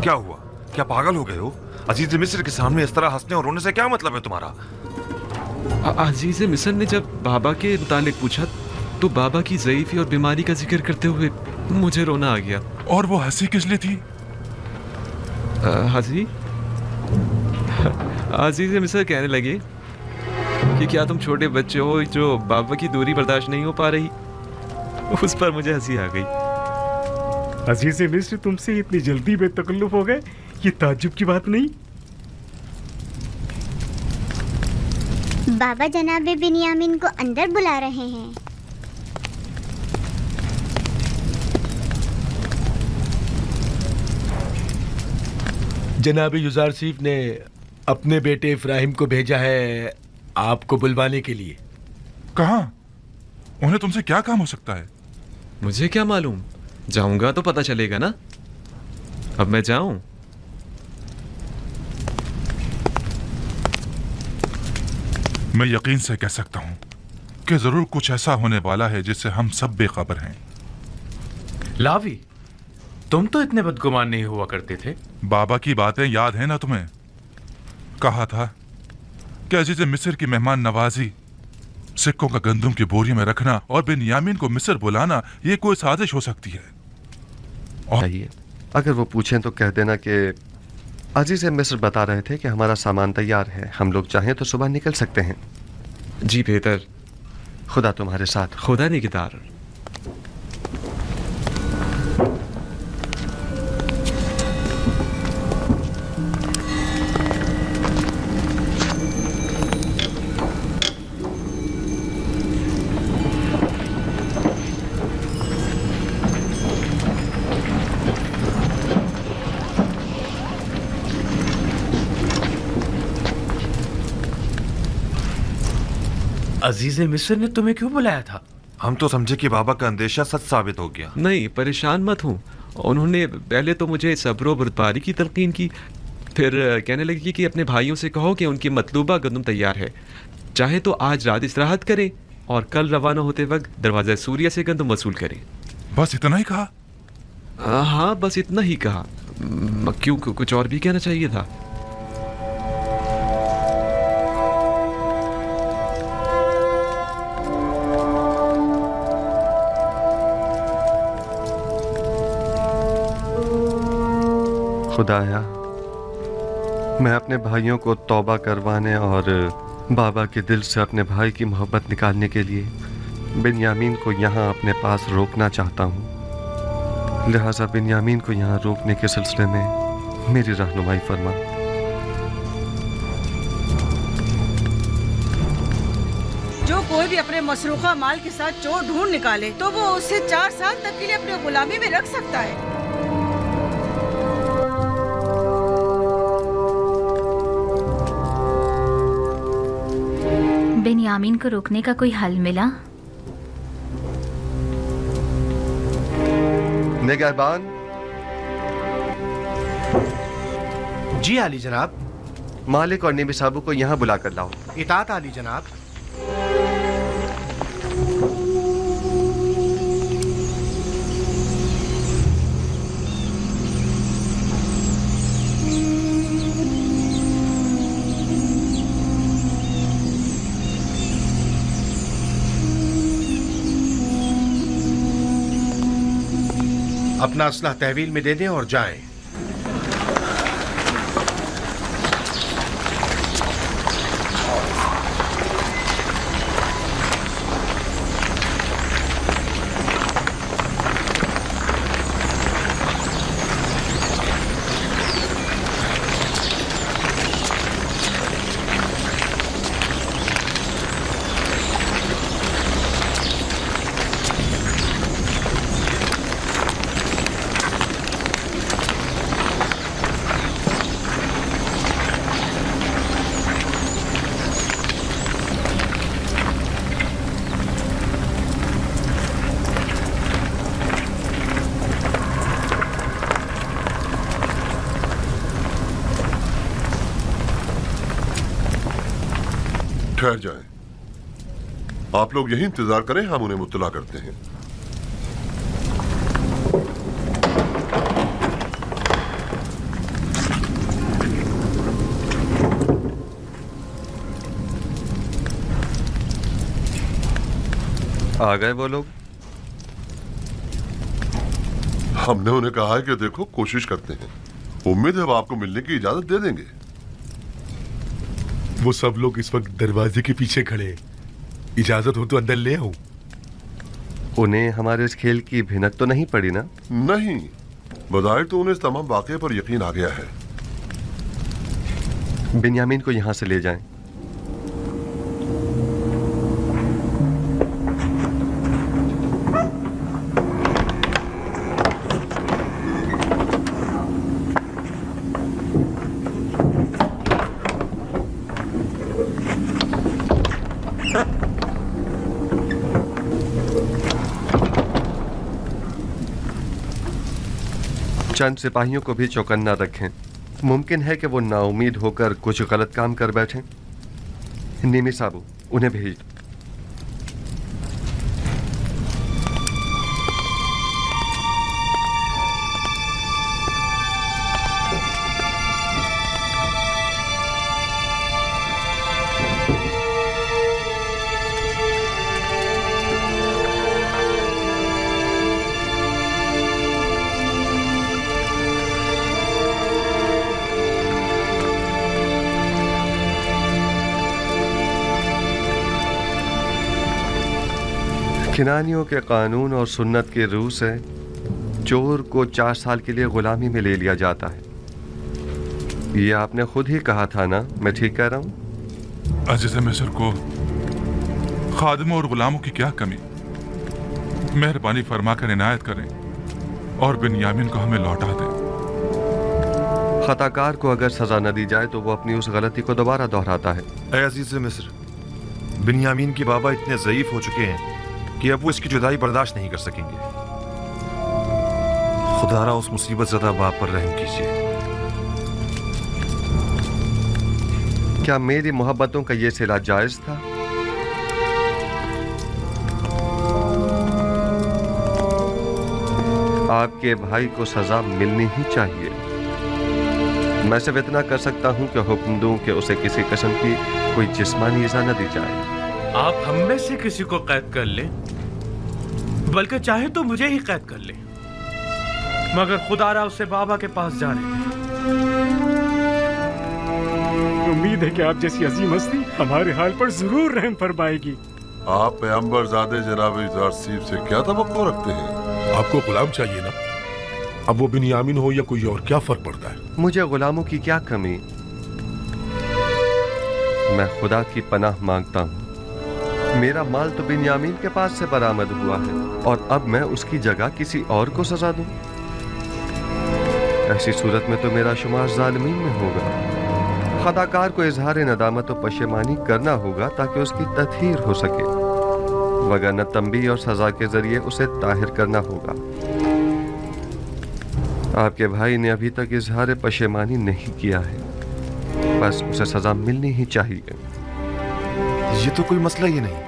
क्या हुआ? क्या पागल हो गए हो? अजीज मिस्र के सामने इस तरह हंसने और रोने से क्या मतलब है तुम्हारा? अजीज मिस्र ने जब बाबा के मुतालिक पूछा तो बाबा की ज़ईफ़ी और बीमारी का जिक्र करते हुए मुझे रोना आ गया। और वो हंसी किस लिए थी? हाजी, अजीज मिस्र कहने लगे कि क्या तुम छोटे बच्चे हो जो बाबा की दूरी बर्दाश्त नहीं हो पा रही। उस पर मुझे हंसी आ गई। अजीज मिस्र तुमसे इतनी जल्दी बेतकल्लुफ हो गए, ये ताज्जुब की बात नहीं। बाबा जनाब बिन्यामीन को अंदर बुला रहे हैं। जनाब युजारसीफ ने अपने बेटे इब्राहिम को भेजा है आपको बुलवाने के लिए। कहाँ? उन्हें तुमसे क्या काम हो सकता है? मुझे क्या मालूम, जाऊंगा तो पता चलेगा ना। अब मैं जाऊं? मैं यकीन से कह सकता हूं कि जरूर कुछ ऐसा होने वाला है जिससे हम सब बेखबर हैं। लावी, तुम तो इतने बदगुमान नहीं हुआ करते थे। बाबा की बातें याद है ना तुम्हें? कहा था कि अजीज मिस्र की मेहमान नवाजी, सिक्कों का गंदम की बोरी में रखना और बिन्यामीन को मिस्र बुलाना ये कोई साजिश हो सकती है। और अगर वो पूछें तो कह देना कि अजीज मिस्र बता रहे थे कि हमारा सामान तैयार है, हम लोग चाहें तो सुबह निकल सकते हैं। जी बेहतर। खुदा तुम्हारे साथ। खुदा निगहदार। अजीज मिस्र ने तुम्हें क्यों बुलाया था? हम तो समझे कि बाबा का अंदेशा सच साबित हो गया। नहीं, परेशान मत हूँ। उन्होंने पहले तो मुझे सब्र और बर्दारी की तलकीन की, फिर कहने लगी कि अपने भाइयों से कहो कि उनकी मतलूबा गंदम तैयार है, चाहे तो आज रात इस्तिराहत करें और कल रवाना होते वक्त दरवाज़ा सूर्य से गंदम वसूल करें। बस इतना ही कहा? हाँ, बस इतना ही कहा। क्यों, कुछ और भी कहना चाहिए था? खुदाया, मैं अपने भाइयों को तौबा करवाने और बाबा के दिल से अपने भाई की मोहब्बत निकालने के लिए बिन्यामीन को यहाँ अपने पास रोकना चाहता हूँ। लिहाजा बिन्यामीन को यहाँ रोकने के सिलसिले में मेरी रहनुमाई फरमा। जो कोई भी अपने मसरूखा माल के साथ चोर ढूंढ निकाले तो वो उसे 4 साल तक के लिए अपने गुलामी में रख सकता है। बिन्यामीन को रोकने का कोई हल मिला? निगहबान। जी आली जनाब। मालिक और निबी साहब को यहाँ बुला कर लाओ। इताअत आली जनाब। अपना असला तहवील में दे दें और जाएं। ठहर जाएं। आप लोग यही इंतजार करें, हम उन्हें मुत्तला करते हैं। आ गए वो लोग? हमने उन्हें कहा है कि देखो कोशिश करते हैं, उम्मीद है वो आपको मिलने की इजाजत दे देंगे। वो सब लोग इस वक्त दरवाजे के पीछे खड़े हैं। इजाजत हो तो अंदर ले आऊं? उन्हें हमारे इस खेल की भिनक तो नहीं पड़ी ना? नहीं, बज़ाहिर तो उन्हें इस तमाम वाक़े पर यकीन आ गया है। बिन्यामीन को यहाँ से ले जाएं। चंद सिपाहियों को भी चौकन्ना रखें। मुमकिन है कि वो नाउमीद होकर कुछ गलत काम कर बैठें। नीमी साबू, उन्हें भेज दो। किनानियों के कानून और सुन्नत के रूह से चोर को 4 साल के लिए गुलामी में ले लिया जाता है। ये आपने खुद ही कहा था ना, मैं ठीक कह रहा हूँ? अजीज़ मिस्र को खादिमों और गुलामों की क्या कमी, मेहरबानी फरमा कर इनायत करें और बिन्यामीन को हमें लौटा दें। खताकार को अगर सजा न दी जाए तो वो अपनी उस गलती को दोबारा दोहराता है। ऐ अजीज मिस्र, बिन्यामीन के बाबा इतने ज़ईफ हो चुके हैं कि अब वो इसकी जुदाई बर्दाश्त नहीं कर सकेंगे। खुदारा उस मुसीबत ज़दा बाप पर रहम कीजिए। क्या मेरी मोहब्बतों का ये सिला जायज था? आपके भाई को सजा मिलनी ही चाहिए। मैं सिर्फ इतना कर सकता हूं कि हुक्म दूं कि उसे किसी किस्म की कोई जिस्मानी इज़ा न दी जाए। आप हम में से किसी को कैद कर लें, बल्कि चाहे तो मुझे ही कैद कर लें, मगर खुदारा उससे बाबा के पास जा रहे हैं। उम्मीद है कि आप जैसी अजीम हस्ती हमारे हाल पर जरूर रहम फरमाएगी। आप पैगंबर ज़ादे जनाब ज़ारसीब से क्या तवक्को रखते हैं? आपको गुलाम चाहिए ना? अब वो बिन्यामीन हो या कोई और, क्या फर्क पड़ता है? मुझे गुलामों की क्या कमी? मैं खुदा की पनाह मांगता हूँ। मेरा माल तो बिन्यामीन के पास से बरामद हुआ है और अब मैं उसकी जगह किसी और को सजा दूं? ऐसी सूरत में तो मेरा शुमार जालिमीन में होगा। खताकार को इजहार नदामत और पशेमानी करना होगा ताकि उसकी तत्हीर हो सके, वगरना तंबीह और सजा के जरिए उसे ताहिर करना होगा। आपके भाई ने अभी तक इजहार पशेमानी नहीं किया है, बस उसे सजा मिलनी ही चाहिए। ये तो कोई मसला ही नहीं,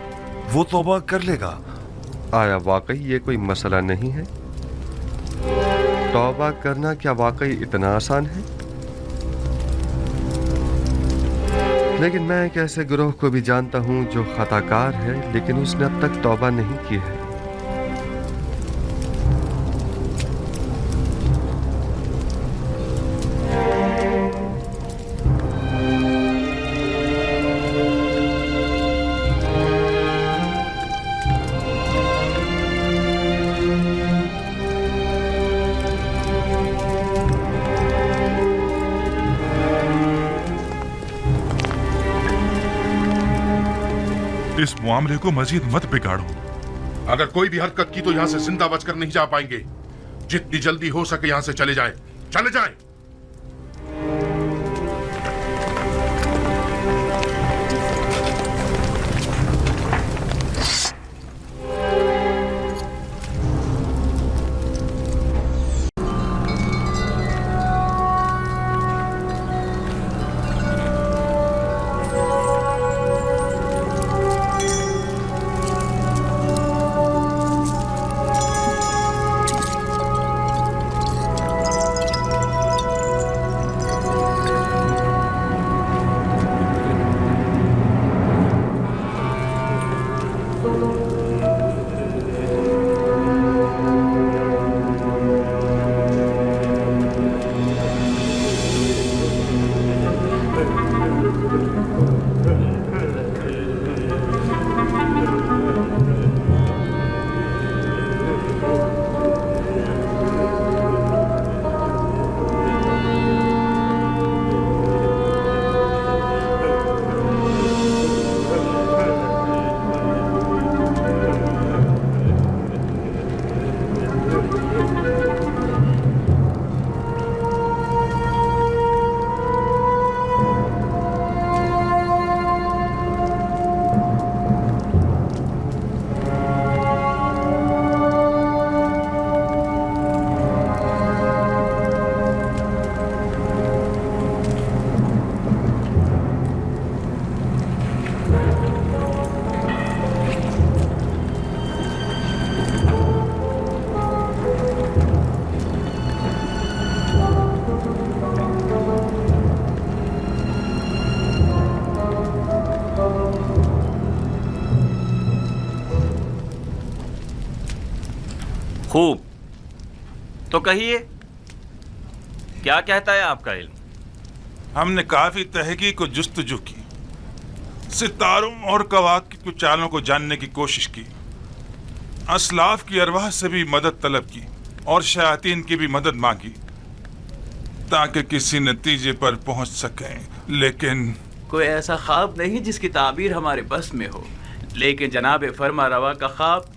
वो तौबा कर लेगा। आया वाकई ये कोई मसला नहीं है? तौबा करना क्या वाकई इतना आसान है? लेकिन मैं एक ऐसे गिरोह को भी जानता हूं जो खताकार है लेकिन उसने अब तक तौबा नहीं की है। इस मामले को मजीद मत बिगाड़ो। अगर कोई भी हरकत की तो यहाँ से जिंदा बचकर नहीं जा पाएंगे। जितनी जल्दी हो सके यहाँ से चले जाएं, चले जाएं। खूब, तो कहिए क्या कहता है आपका इल्म? हमने काफी तहकीक और जुस्तजू की, सितारों और कवाकिब की चालों को जानने की कोशिश की, असलाफ की अरवाह से भी मदद तलब की और शयातीन की भी मदद मांगी ताकि किसी नतीजे पर पहुंच सकें, लेकिन कोई ऐसा ख्वाब नहीं जिसकी ताबीर हमारे बस में हो, लेकिन जनाब फरमा रवा का ख्वाब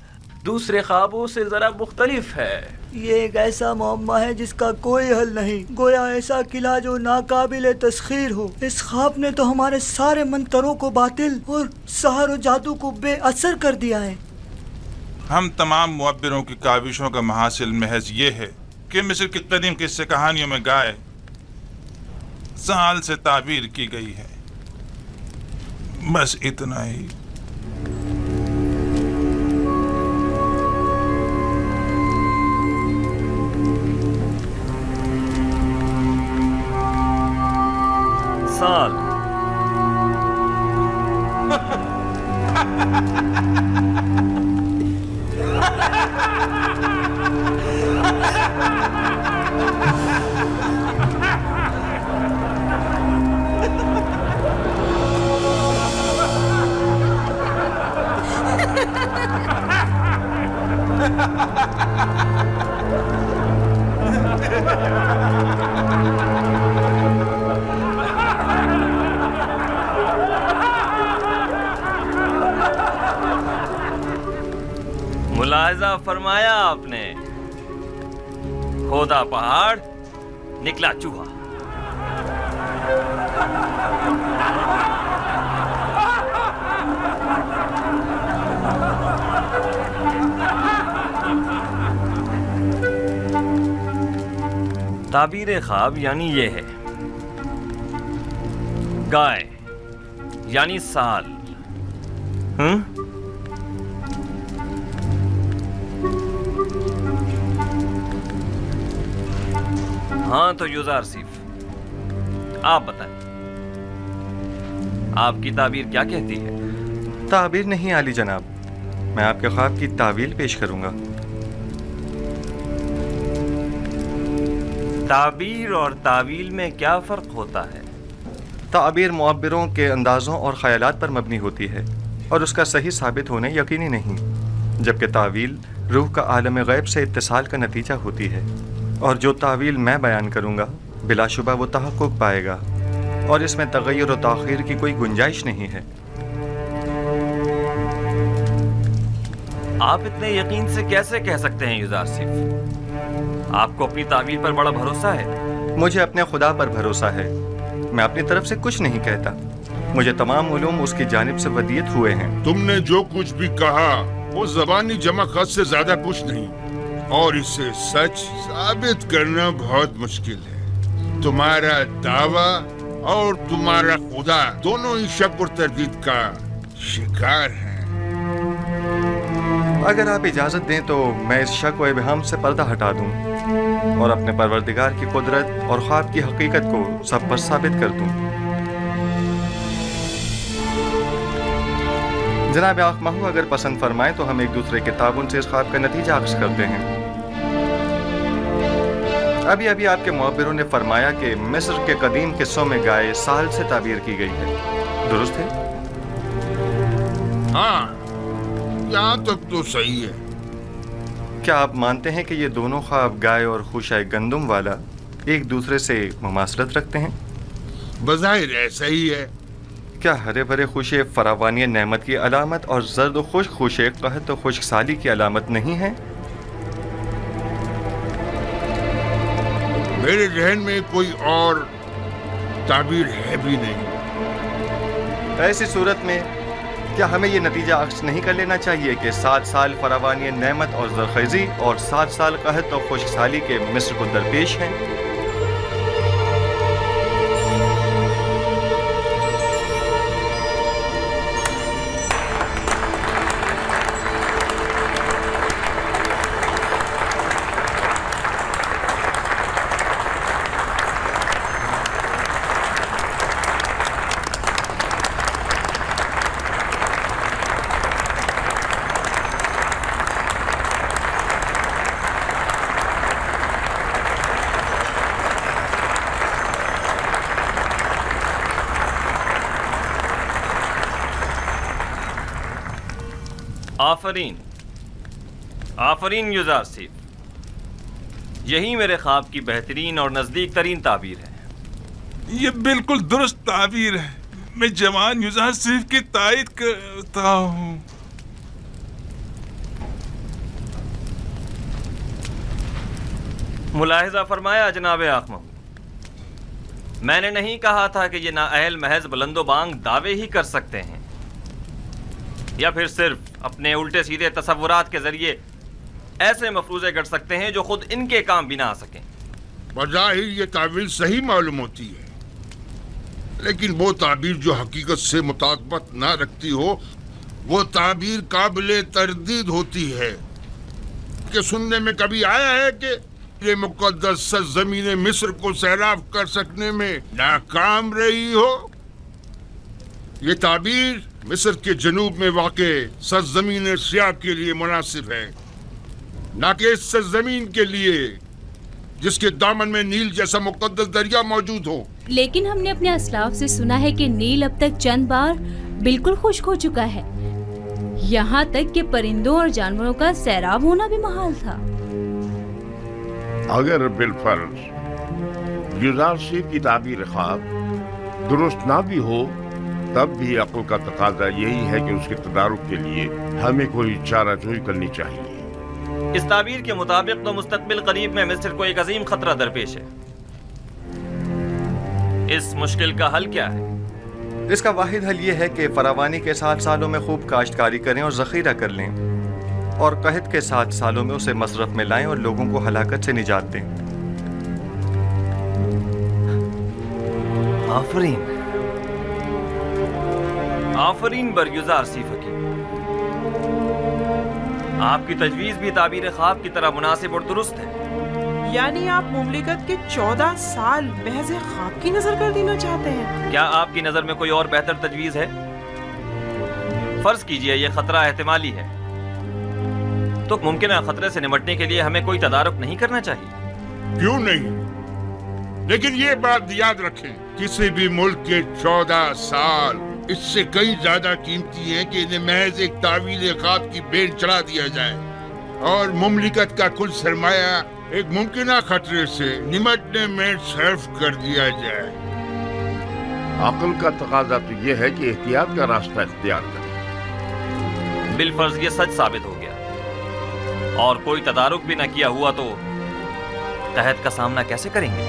दूसरे ख्वाबों से जरा मुख्तलिफ है। ये एक ऐसा मुअम्मा है जिसका कोई हल नहीं, गोया ऐसा किला जो नाकाबिले तस्खीर हो। इस ख्वाब ने तो हमारे सारे मंतरों को बातिल और सहर और जादू को बेअसर कर दिया है। हम तमाम मुअब्बिरों की काविशों का महासिल महज ये है कि मिस्र की कदीम किस्से कहानियों में गाय साल से ताबीर की गई है, बस इतना ही। साल मुलाहिजा फरमाया आपने, खोदा पहाड़ निकला चूहा। ताबीर ख्वाब यानी ये है, गाय यानी साल। हाँ तो यूज़र सिर्फ आप बताएं, आपकी ताबीर क्या कहती है? ताबीर नहीं आली जनाब, मैं आपके ख्वाब की तावील पेश करूंगा। ताबीर और तावील में क्या फ़र्क होता है? ताबीर मुअब्बिरों के अंदाज़ों और ख़यालात पर मबनी होती है और उसका सही साबित होने यकीनी नहीं, जबकि तावील रूह का आलम गैब से इत्तिसाल का नतीजा होती है, और जो तावील मैं बयान करूँगा बिलाशुबा वो तहक़्क़ुक़ पाएगा और इसमें तग़य्युर और ताख़ीर की कोई गुंजाइश नहीं है। आप इतने यकीन से कैसे कह सकते हैं यूज़र सिर्फ? आपको अपनी तावील पर बड़ा भरोसा है? मुझे अपने खुदा पर भरोसा है, मैं अपनी तरफ से कुछ नहीं कहता, मुझे तमाम उलूम उसकी जानिब से वदीयत हुए हैं। तुमने जो कुछ भी कहा वो ज़बानी जमा खत से ज्यादा कुछ नहीं, और इसे सच साबित करना बहुत मुश्किल है। तुम्हारा दावा और तुम्हारा खुदा दोनों ही शक और तरदीद का शिकार हैं। अगर आप इजाज़त दें तो मैं इस शक व इबहम से पर्दा हटा दूं और अपने परवरदिगार की कुदरत और ख्वाब की हकीकत को सब पर साबित कर दूं। जनाब आँख महू अगर पसंद फरमाएं तो हम एक दूसरे के ताबुन से इस ख्वाब का नतीजा अक्स करते हैं। अभी अभी आपके मुअब्बिरों ने फरमाया कि मिस्र के कदीम किस्सों में गाय साल से ताबीर की गई है, दुरुस्त है? हाँ, यहाँ तक तो सही है। क्या आप मानते हैं कि ये दोनों ख्वाब गाय और खुशाए गंदुम वाला एक दूसरे से मुमासलत रखते हैं? बज़ाहिर ऐसा ही है। क्या हरे भरे खुशे फरावानी नेमत की अलामत और जर्द खुश्क खुशे कहत खुश्क साली की अलामत नहीं है? मेरे जहन में कोई और ताबीर है भी नहीं। ऐसी सूरत में क्या हमें ये नतीजा अक्स नहीं कर लेना चाहिए कि 7 साल फरावानी नेमत और ज़रख़ैज़ी और 7 साल कहत और खुश्क साली के मिस्र को दरपेश हैं? आफरीन आफरीन युजार सीफ, यही मेरे ख्वाब की बेहतरीन और नज़दीक तरीन ताबीर है। ये बिल्कुल दुरुस्त ताबीर है। मैं जवान युजार सीफ की तायद करता हूँ। मुलाहिजा फरमाया जनाब आखम, मैंने नहीं कहा था कि ये नाअहल महज बुलंदोबांग दावे ही कर सकते हैं या फिर सिर्फ अपने उल्टे सीधे तसव्वुरात के जरिए ऐसे मफरूज़े कर सकते हैं जो खुद इनके काम भी ना आ सकें। बज़ाहिर ये तावील सही मालूम होती है, लेकिन वो ताबीर जो हकीकत से मुताबिकत ना रखती हो वो ताबीर काबिल तरदीद होती है। कि सुनने में कभी आया है कि ये मुक़द्दस सरज़मीन मिस्र को सैराब कर सकने में नाकाम रही हो? ये ताबीर मिस्र के जनूब में वाक़े सरज़मीन सियाब के लिए मुनासिब है, ना कि इस सरज़मीन के लिए जिसके दामन में नील जैसा मुक़द्दस दरिया मौजूद हो। लेकिन हमने अपने असलाफ से सुना है कि नील अब तक चंद बार बिल्कुल खुश्क हो चुका है, यहाँ तक कि परिंदों और जानवरों का सैराब होना भी महाल था। अगर बिलफर्ज युजार सीफ की ताबीर ख्वाब दुरुस्त ना भी हो, तब भी अक्ल का तकाजा यही है कि उसके तदारुक के लिए हमें कोई चाराजोई करनी चाहिए। इस ताबीर के मुताबिक तो मुस्तकबिल करीब में मिस्र को एक अजीम खतरा दरपेश है। इस मुश्किल का हल क्या है? इसका वाहिद हल ये है कि फरावानी के 7 सालों में खूब काश्तकारी करें और ज़ख़ीरा कर लें, और कहत के 7 सालों में उसे मसरफ में लाएं और लोगों को हलाकत से निजात दें। आफरीन आफरीन बर युजार सीफ हकीम, आपकी तजवीज़ भी ताबीर ख्वाब की तरह मुनासिब और दुरुस्त है। यानी आप मुमलिकत के 14 साल महज ख्वाब की नजर कर देना चाहते हैं? क्या आपकी नजर में कोई और बेहतर तजवीज़ है? फर्ज कीजिए ये खतरा एहतिमाली है, तो मुमकिन खतरे से निपटने के लिए हमें कोई तदारुक नहीं करना चाहिए? क्यों नहीं, लेकिन ये बात याद रखें, किसी भी मुल्क के 14 साल इससे कई ज्यादा कीमती है कि इन्हें महज एक तावील ख्वाब की बेन चढ़ा दिया जाए और मुमलिकत का कुल सरमाया एक मुमकिन खतरे से निपटने में सर्फ कर दिया जाए। अक्ल का तकाजा तो यह है कि एहतियात का रास्ता इख्तियार करें। बिलफर्ज ये सच साबित हो गया और कोई तदारुक भी न किया हुआ तो कहत का सामना कैसे करेंगे?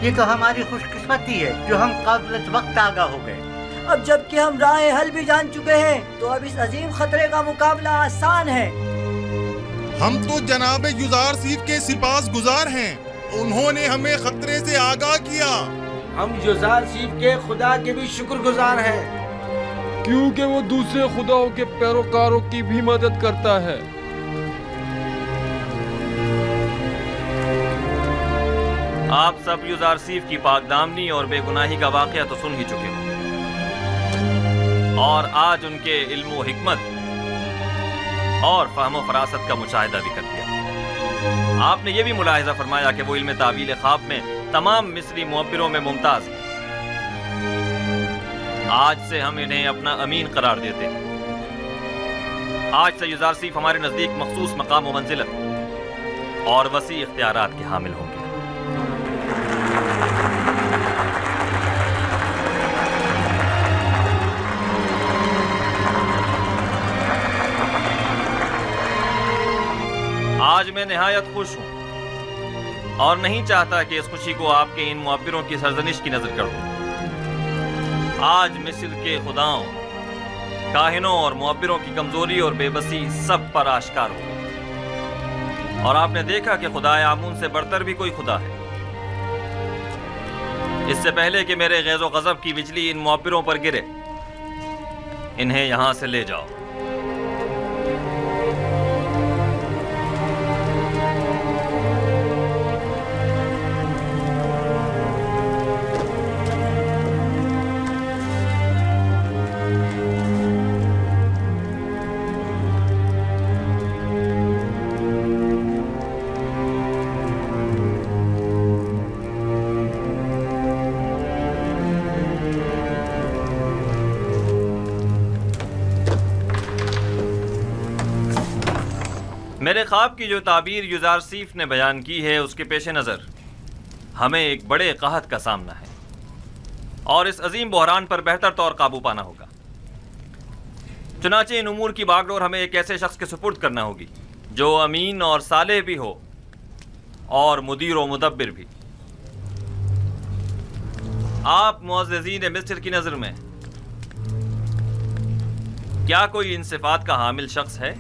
ये तो हमारी खुशकिस्मती है जो हम काबिल वक्त आगाह हो गए। अब जबकि हम राह हल भी जान चुके हैं तो अब इस अजीम खतरे का मुकाबला आसान है। हम तो जनाब युजार सीफ के सिपास गुजार हैं, उन्होंने हमें खतरे से आगाह किया। हम युजार सीफ के खुदा के भी शुक्रगुजार हैं, क्योंकि वो दूसरे खुदाओं के पैरोकारों की भी मदद करता है। आप सब युजार सीफ की पाकदामनी और बेगुनाही का वाकया तो सुन ही चुके हो और आज उनके इल्म व हिकमत और फहम फरासत का मुशाहिदा भी कर दिया। आपने ये भी मुलाहिजा फरमाया कि वो इल्म तावील ख्वाब में तमाम मिस्री मुअब्बिरों में मुमताज हैं। आज से हम इन्हें अपना अमीन करार देते हैं। आज से युजार सीफ हमारे नज़दीक मखसूस मकाम व मंजिलत और वसी इख्तियारात के हामिल होंगे। आज मैं निहायत खुश हूं और नहीं चाहता कि इस खुशी को आपके इन मुअब्बिरों की सरजनिश की नजर कर दूं। आज मिस्र के खुदाओं, काहिनों और मुअब्बिरों की कमजोरी और बेबसी सब पर आश्कार हो गई और आपने देखा कि खुदाए आमून से बढ़कर भी कोई खुदा है। इससे पहले कि मेरे गैज़ो गज़ब की बिजली इन मुअब्बिरों पर गिरे, इन्हें यहां से ले जाओ। میرے خواب کی جو تعبیر یوزارسیف نے بیان کی ہے اس کے پیش نظر ہمیں ایک بڑے قحط کا سامنا ہے اور اس عظیم بحران پر بہتر طور قابو پانا ہوگا۔ چنانچہ ان امور کی باغ ڈور ہمیں ایک ایسے شخص کے سپرد کرنا ہوگی جو امین اور صالح بھی ہو اور مدیر و مدبر بھی۔ آپ معززین مصر کی نظر میں کیا کوئی ان صفات کا حامل شخص ہے؟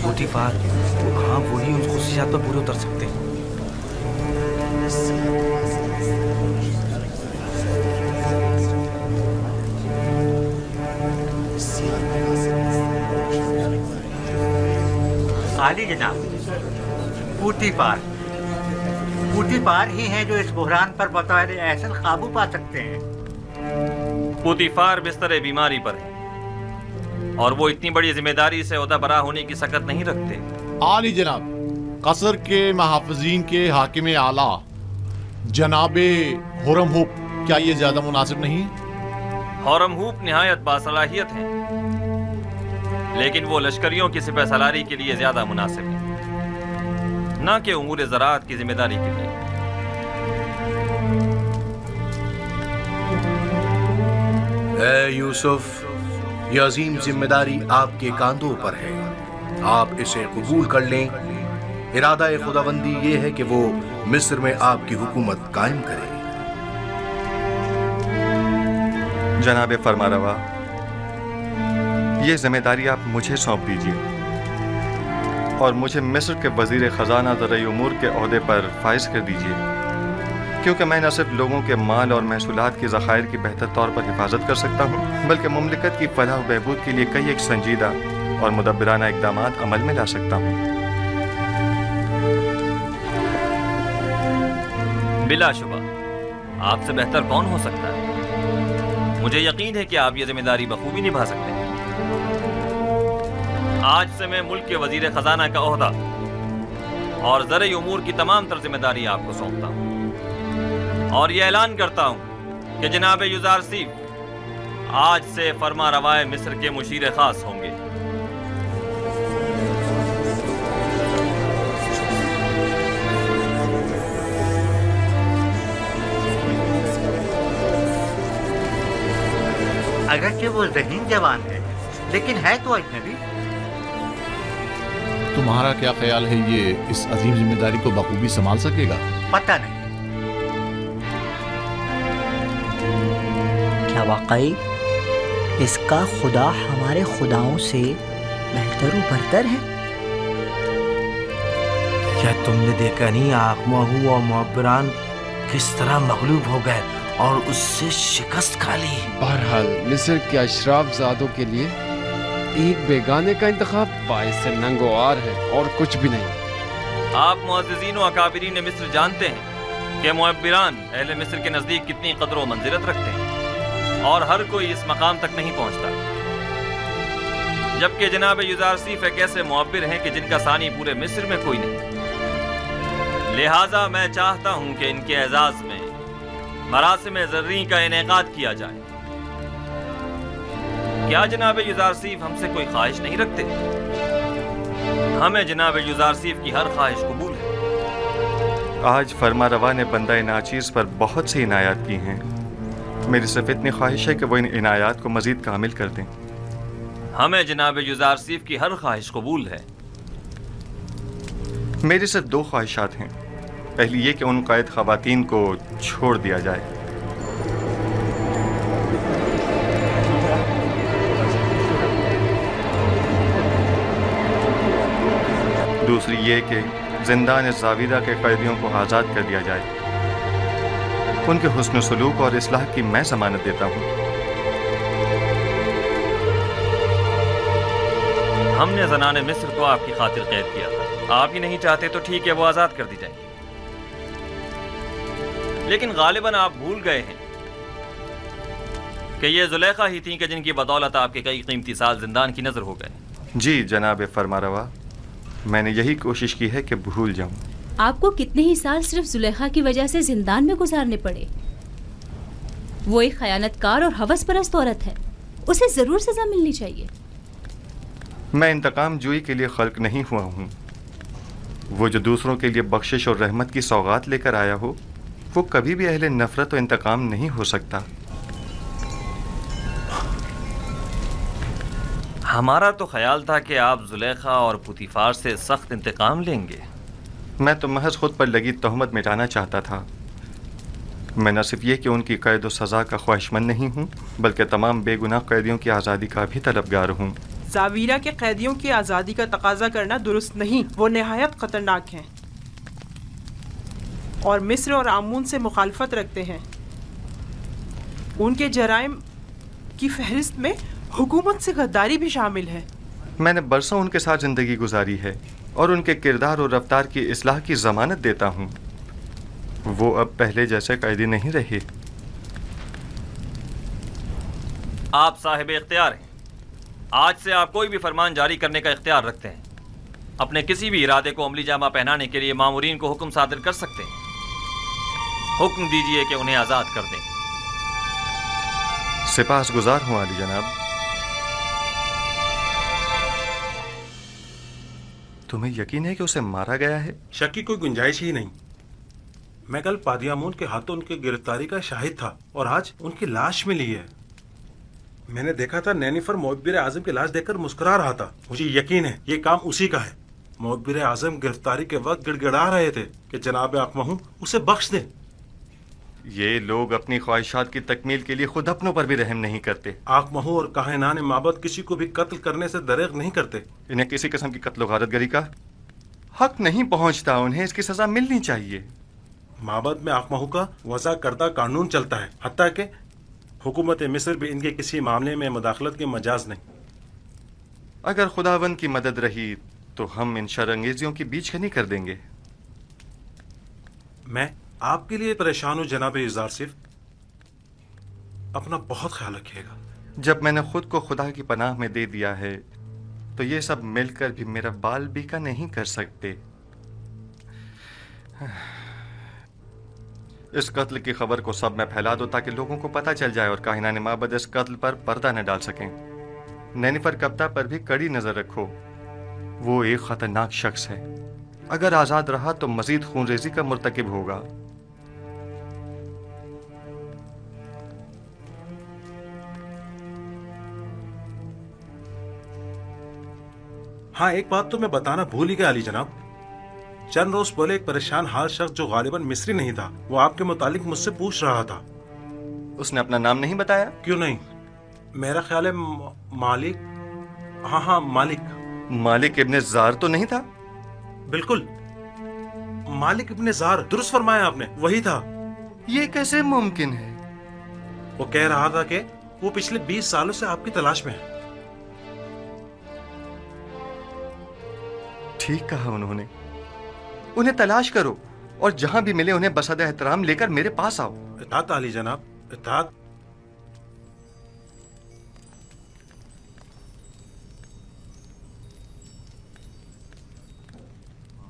پوٹیفار، ہاں وہی ان خصوصیات پر پورے اتر سکتے ہیں۔ عالی جناب، پوٹیفار ہی ہیں جو اس بحران پر بطور احسن قابو پا سکتے ہیں۔ پوٹیفار بستر بیماری پر ہے اور وہ اتنی بڑی ذمہ داری سے عہدہ برا ہونے کی سکت نہیں رکھتے۔ عالی جناب، قصر کے محافظین کے حاکم اعلیٰ جناب ہورم ہوپ، کیا یہ زیادہ مناسب نہیں؟ ہورم ہوپ نہایت باصلاحیت ہیں لیکن وہ لشکریوں کی سپہ سالاری کے لیے زیادہ مناسب ہیں، نہ کہ امور زراعت کی ذمہ داری کے لیے۔ اے یوسف، یہ عظیم ذمہ داری آپ کے کاندھوں پر ہے، آپ اسے قبول کر لیں۔ ارادہ خداوندی یہ ہے کہ وہ مصر میں آپ کی حکومت قائم کرے۔ جناب فرمانروا، یہ ذمہ داری آپ مجھے سونپ دیجیے اور مجھے مصر کے وزیر خزانہ زرعی امور کے عہدے پر فائز کر دیجیے، کیونکہ میں نہ صرف لوگوں کے مال اور محصولات کے ذخائر کی بہتر طور پر حفاظت کر سکتا ہوں بلکہ مملکت کی فلاح و بہبود کے لیے کئی ایک سنجیدہ اور مدبرانہ اقدامات عمل میں لا سکتا ہوں۔ بلا شبہ آپ سے بہتر کون ہو سکتا ہے؟ مجھے یقین ہے کہ آپ یہ ذمہ داری بخوبی نبھا سکتے ہیں۔ آج سے میں ملک کے وزیر خزانہ کا عہدہ اور زرعی امور کی تمام تر ذمہ داری آپ کو سونپتا ہوں اور یہ اعلان کرتا ہوں کہ جناب یوزارسیف آج سے فرما روائے مصر کے مشیر خاص ہوں گے۔ اگرچہ وہ ذہین جوان ہے لیکن ہے تو اجنبی۔ تمہارا کیا خیال ہے یہ اس عظیم ذمہ داری کو بخوبی سنبھال سکے گا؟ پتہ نہیں۔ کیا واقعی اس کا خدا ہمارے خداؤں سے بہتر و برتر ہے؟ کیا تم نے دیکھا نہیں آخماہو اور معبران کس طرح مغلوب ہو گئے اور اس سے شکست کھا لی؟ بہرحال مصر کے اشراف زادوں کے لیے ایک بیگانے کا انتخاب باعث ننگ و عار ہے اور کچھ بھی نہیں۔ آپ معززین و اکابرین مصر جانتے ہیں کہ معبران اہل مصر کے نزدیک کتنی قدر و منزلت رکھتے ہیں اور ہر کوئی اس مقام تک نہیں پہنچتا، جبکہ جناب یوزارسیف ایک ایسے معبر ہیں کہ جن کا ثانی پورے مصر میں کوئی نہیں۔ لہٰذا میں چاہتا ہوں کہ ان کے اعزاز میں مراسم زرعی کا انعقاد کیا جائے۔ کیا جناب یوزارسیف ہم سے کوئی خواہش نہیں رکھتے؟ ہمیں جناب یوزارسیف کی ہر خواہش قبول ہے۔ آج فرما روا نے بندہ ناچیز پر بہت سی عنایات کی ہیں، میری صرف اتنی خواہش ہے کہ وہ ان عنایات کو مزید کامل کر دیں۔ ہمیں جناب یوزارسیف کی ہر خواہش قبول ہے۔ میری صرف دو خواہشات ہیں، پہلی یہ کہ ان قائد خواتین کو چھوڑ دیا جائے، دوسری یہ کہ زندان زاویدہ کے قیدیوں کو آزاد کر دیا جائے۔ ان کے حسن سلوک اور اصلاح کی میں ضمانت دیتا ہوں۔ ہم نے زنان مصر کو آپ کی خاطر قید کیا تھا، آپ ہی نہیں چاہتے تو ٹھیک ہے، وہ آزاد کر دی جائیں، لیکن غالباً آپ بھول گئے ہیں کہ یہ زلیخا ہی تھیں کہ جن کی بدولت آپ کے کئی قیمتی سال زندان کی نظر ہو گئے۔ جی جناب فرمانروا، میں نے یہی کوشش کی ہے کہ بھول جاؤں۔ آپ کو کتنے ہی سال صرف زلیخا کی وجہ سے زندان میں گزارنے پڑے؟ وہ ایک خیانت کار اور ہوس پرست عورت ہے، اسے ضرور سزا ملنی چاہیے۔ मैं इंतकाम जोई के लिए खल्क नहीं हुआ हूँ। वो जो दूसरों के लिए बख्शिश और रहमत की सौगात लेकर आया हो, वो कभी भी अहले नफरत और इंतकाम नहीं हो सकता। हमारा तो ख्याल था कि आप जुलेखा और पुतीफार से सख्त इंतकाम लेंगे। मैं तो महज खुद पर लगी तहमत मिटाना चाहता था। मैं न सिर्फ ये कि उनकी कैद और सज़ा का ख्वाहिशमंद नहीं हूँ, बल्कि तमाम बेगुनाह कैदियों की आज़ादी का भी तलबगार हूँ। जावीरा के कैदियों की आज़ादी का तकाजा करना दुरुस्त नहीं, वो नहायत ख़तरनाक हैं और मिस्र और आमून से मुखालफत रखते हैं। उनके जराइम की फहरिस्त में हुकूमत से गद्दारी भी शामिल है। मैंने बरसों उनके साथ ज़िंदगी गुजारी है और उनके किरदार और रफ्तार की इस्लाह की ज़मानत देता हूँ। वो अब पहले जैसे कैदी नहीं रहे। आप साहिब इख्तियार हैं। आज से आप कोई भी फरमान जारी करने का इख्तियार रखते हैं। अपने किसी भी इरादे को अमली जामा पहनाने के लिए मामूरीन को हुक्म सादिर कर सकते हैं। हुक्म दीजिए कि उन्हें आज़ाद कर दें। सिपाहसगुजार हूँ आली जनाब। तुम्हें यकीन है कि उसे मारा गया है? शक की कोई गुंजाइश ही नहीं। मैं कल पादियामून के हाथों उनकी गिरफ्तारी का शाहिद था और आज उनकी लाश मिली है। मैंने देखा था नैनीफर मोहब्बिर आजम की लाश देखकर मुस्कुरा रहा था। मुझे यकीन है ये काम उसी का है। मोहब्बिर आजम गिरफ्तारी के वक्त गिड़गिड़ा रहे थे कि जनाब आकमहू उसे बख्श दें। ये लोग अपनी ख्वाहिशात की तकमील के लिए खुद अपनों पर भी रहम नहीं करते। आकमहू और काहिनान माबद किसी को भी कत्ल करने से दरेग नहीं करते। इन्हें किसी किस्म की कत्ल गारतगरी का हक नहीं पहुंचता। उन्हें इसकी सजा मिलनी चाहिए। माबद में आकमहू का वज़ा करदा कानून चलता है, हत्ता कि हुकूमत मिस्र भी इनके किसी मामले में मुदाखलत की मजाज नहीं। अगर खुदावंद की मदद रही तो हम इन शरअंगेजियों की बीचकनी कर देंगे। मैं आपके लिए परेशान हूँ जनाब इज़ार सिर्फ। अपना बहुत ख्याल रखिएगा। जब मैंने खुद को खुदा की पनाह में दे दिया है तो ये सब मिलकर भी मेरा बाल बीका नहीं कर सकते। इस कत्ल की खबर को सब में फैला दो ताकि लोगों को पता चल जाए और काहिनान माबद इस कत्ल पर पर्दा न डाल सकें। नैनीफर कप्ता पर भी कड़ी नजर रखो। वो एक खतरनाक शख्स है। अगर आजाद रहा तो मजीद खूनरेजी का मुर्तकिब होगा। हाँ, एक बात तो मैं बताना भूल ही गया अली जनाब। चंद रोज पहले एक परेशान हाल शख्स जो गालिबन मिस्री नहीं था, वो आपके मुतालिक मुझसे पूछ रहा था। उसने अपना नाम नहीं बताया? क्यों नहीं, मेरा ख्याल है मालिक। हाँ, मालिक इब्ने जार तो नहीं था? बिल्कुल, मालिक इब्ने जार, दुरुस्त फरमाया आपने, वही था। ये कैसे मुमकिन है? वो कह रहा था कि वो पिछले 20 सालों से आपकी तलाश में है। ठीक कहा उन्होंने। उन्हें तलाश करो और जहां भी मिले उन्हें बसद एहतराम लेकर मेरे पास आओ। इताअत आली जनाब, इताअत।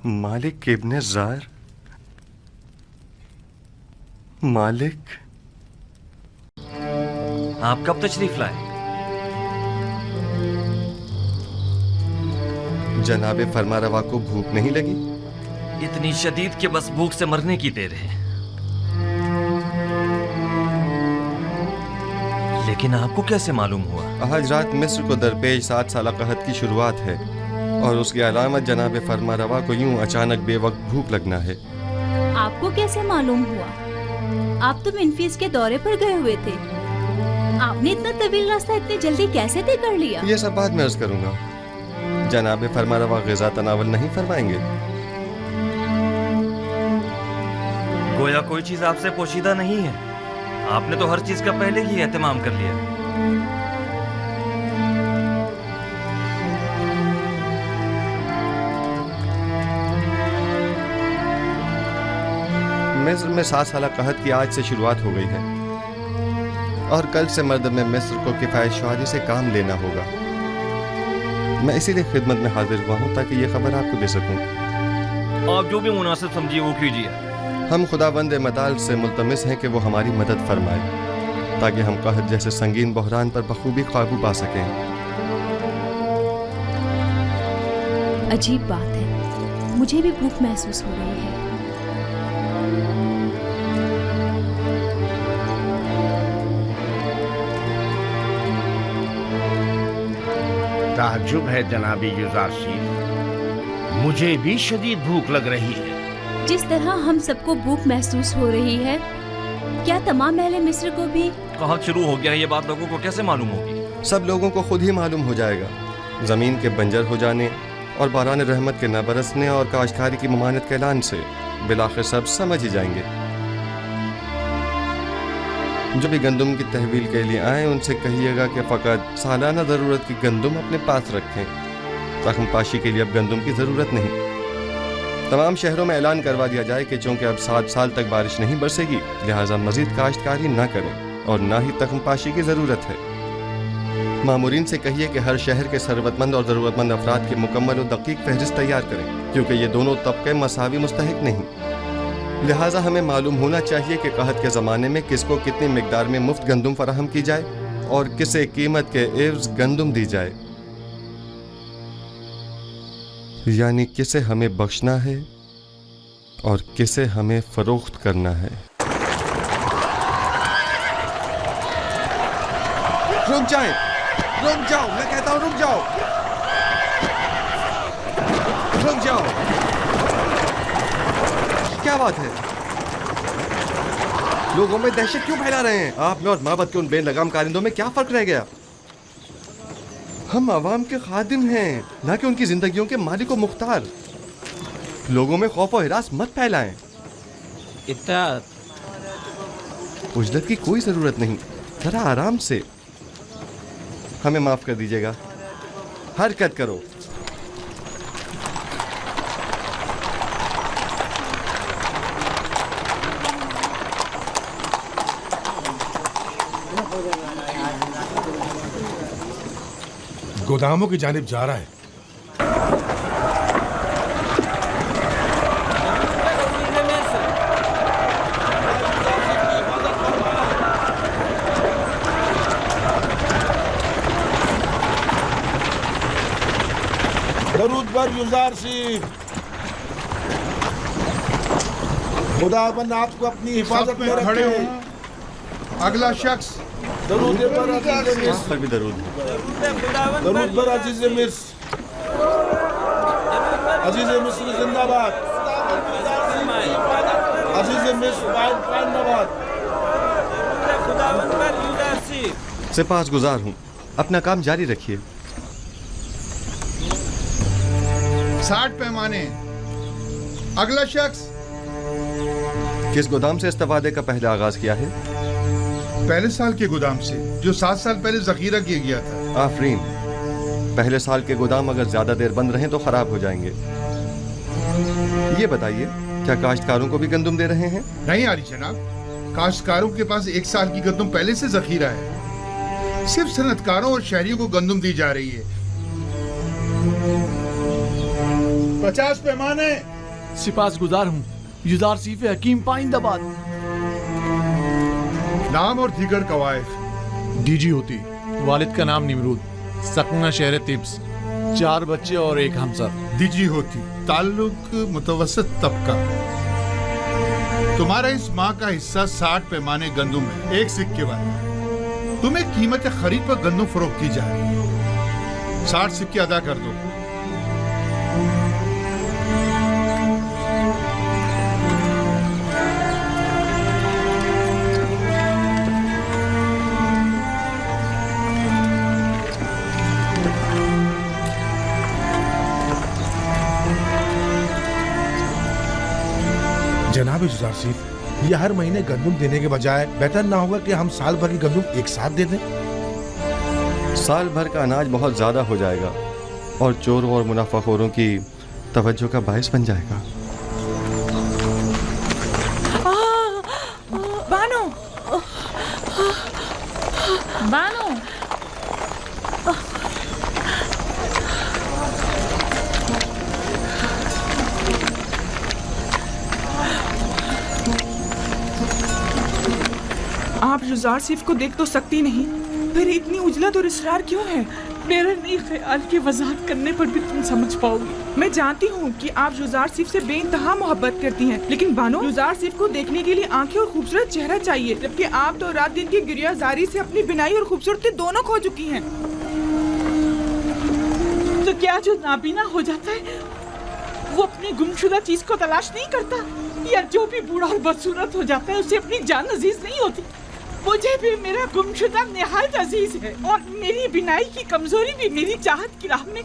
मालिक इब्ने जार। मालिक, आप कब तशरीफ लाए? जनाबे फरमारवा को भूख नहीं लगी? इतनी शदीद के बस भूख से मरने की देर है। लेकिन आपको कैसे मालूम हुआ? आज रात मिस्र को दरपेश 7 साल कहत की शुरुआत है और उसकी अलामत जनाब फरमारवा को यूं अचानक बेवक्त भूख लगना है। आपको कैसे मालूम हुआ? आप तो मिनफीस के दौरे पर गए हुए थे। आपने इतना तवील रास्ता इतनी जल्दी कैसे तय कर लिया? ये सब बाद में अर्ज करूंगा। जनाब फरमारवा ग़िज़ा तनावल नहीं फरमाएंगे? गोया कोई चीज आपसे पोशीदा नहीं है। आपने तो हर चीज का पहले ही एहतमाम कर लिया। मिस्र में 7 साल कहत की आज से शुरुआत हो गई है और कल से मर्द में मिस्र को किफायत शुहादी से काम लेना होगा। मैं इसीलिए खिदमत में हाजिर हुआ हूँ ताकि ये खबर आपको दे सकूँ। आप जो भी मुनासिब समझिए वो कीजिए। हम खुदावंद मताल से मुल्तमिस हैं कि वो हमारी मदद फरमाए ताकि हम कहत जैसे संगीन बहरान पर बखूबी काबू पा सकें। अजीब बात है, मुझे भी भूख महसूस हो रही है। ताज्जुब है जनाबी युज़ारशीफ, मुझे भी शदीद भूख लग रही है। जिस तरह हम सबको भूख महसूस हो रही है, क्या तमाम अहले मिस्र को भी? कहाँ शुरू हो गया ये बात, लोगों को कैसे मालूम होगी? सब लोगों को खुद ही मालूम हो जाएगा। ज़मीन के बंजर हो जाने और बारान रहमत के न बरसने और काश्तकारी की ममानत के ऐलान से बिलाखिर सब समझ ही जाएंगे। जो भी गंदम की तहवील के लिए आए उनसे कहिएगा कि फ़कत सालाना ज़रूरत की गंदम अपने पास रखें। रकम पाशी के लिए अब गंदम की ज़रूरत नहीं। तमाम शहरों में ऐलान करवा दिया जाए कि चूँकि अब 7 साल तक बारिश नहीं बरसेगी, लिहाजा मज़ीद काश्तकारी ना करें और ना ही तख्म पाशी की ज़रूरत है। मामूरीन से कहिए कि हर शहर के सरवतमंद और ज़रूरतमंद अफराद की मुकम्मल और दकीक फहरिस्त तैयार करें, क्योंकि ये दोनों तबके मसावी मुस्तहिक नहीं। लिहाजा हमें मालूम होना चाहिए कि कहत के ज़माने में किसको कितनी मिकदार में मुफ्त गंदम फराहम की जाए और किसे कीमत के एवज़ गंदम दी जाए, यानी किसे हमें बख्शना है और किसे हमें फरोख्त करना है। रुक जाएं, रुक जाओ, मैं कहता हूं रुक जाओ, रुक जाओ। क्या बात है? लोगों में दहशत क्यों फैला रहे हैं? आप में और माबद के उन बेलगाम कारिंदों में क्या फर्क रह गया? हम आवाम के खादिम हैं, ना कि उनकी जिंदगियों के मालिक व मुख्तार। लोगों में खौफ और हिरास मत फैलाएं। उजलत की कोई जरूरत नहीं, जरा आराम से। हमें माफ कर दीजिएगा, हरकत करो। गोदामों की जानिब जा रहा है। दरूद पर युज़ारशीफ, खुदाबंद आपको अपनी हिफाजत में खड़े रखे। हो। अगला शख्स दरूद पर अजीज़ मिस्र, पर भी दरूद। दरूद पर अजीज़ मिस्र, अजीज़ मिस्र जिंदाबाद, अजीज़ मिस्र जिंदाबाद। सिपासगुजार हूँ, अपना काम जारी रखिए। 60 पैमाने। अगला शख्स। किस गोदाम से इस्तेफादे का पहला आगाज किया है? पहले साल के गोदाम से, जो 7 साल पहले जखीरा किया गया था। आफरीन। पहले साल के गोदाम अगर ज्यादा देर बंद रहें तो खराब हो जाएंगे। ये बताइए, क्या काश्तकारों को भी गंदम दे रहे हैं? नहीं आली जनाब, काश्तकारों के पास 1 साल की गंदम पहले से जखीरा है। सिर्फ सनतकारों और शहरियों को गंदम दी जा रही है। 50 पैमाने। सिपासगुजार हूँ, युज़ारशीफ हकीम पाइंदाबाद। नाम और दीगर कवायद। डीजी होती, वालिद का नाम निमरूद, सकना शहर तिब्स, 4 बच्चे और 1 हमसर। डीजी होती, ताल्लुक मुतवसत तबका। तुम्हारा इस माह का हिस्सा 60 पैमाने गंदम है, 1 सिक्के वाला। तुम्हें कीमत खरीद पर गंदम फरोख्त की जा रही है। 60 सिक्के अदा कर दो। जनाब युज़ारशीफ, ये हर महीने गंदम देने के बजाय बेहतर ना होगा कि हम साल भर की गंदम एक साथ दे दें? साल भर का अनाज बहुत ज्यादा हो जाएगा और चोरों और मुनाफाखोरों की तवज्जो का बायस बन जाएगा। बानो, बानो, आप युज़ारशीफ को देख तो सकती नहीं, फिर इतनी उजलत और इसरार क्यों है? मेरा नहीं ख्याल कि वजाहत करने पर भी तुम समझ पाओगी। मैं जानती हूँ कि आप जुजार सिफ से बेइंतहा मोहब्बत करती हैं, लेकिन बानो, जुजार सिफ को देखने के लिए आंखें और खूबसूरत चेहरा चाहिए, जबकि आप तो रात दिन की गिरियाजारी से अपनी बिनाई और खूबसूरती दोनों खो चुकी हैं। तो क्या जो नाबीना हो जाता है वो अपनी गुमशुदा चीज को तलाश नहीं करता, या जो भी बूढ़ा और बदसूरत हो जाता है उसे अपनी जान अजीज नहीं होती? मुझे भी मेरा गुमशुदा निहायत अजीज है, और मेरी बिनाई की कमजोरी भी मेरी चाहत की राह में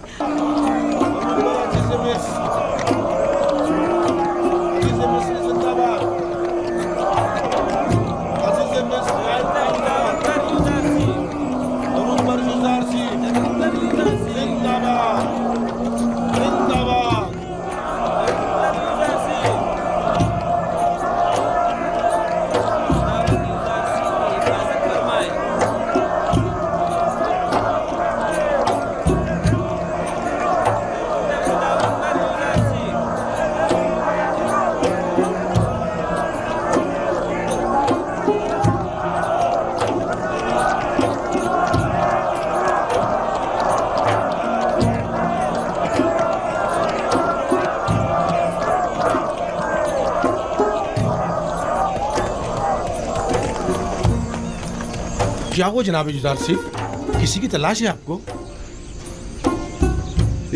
क्या वो जनाब जुजार सिफ, किसी की तलाश है आपको?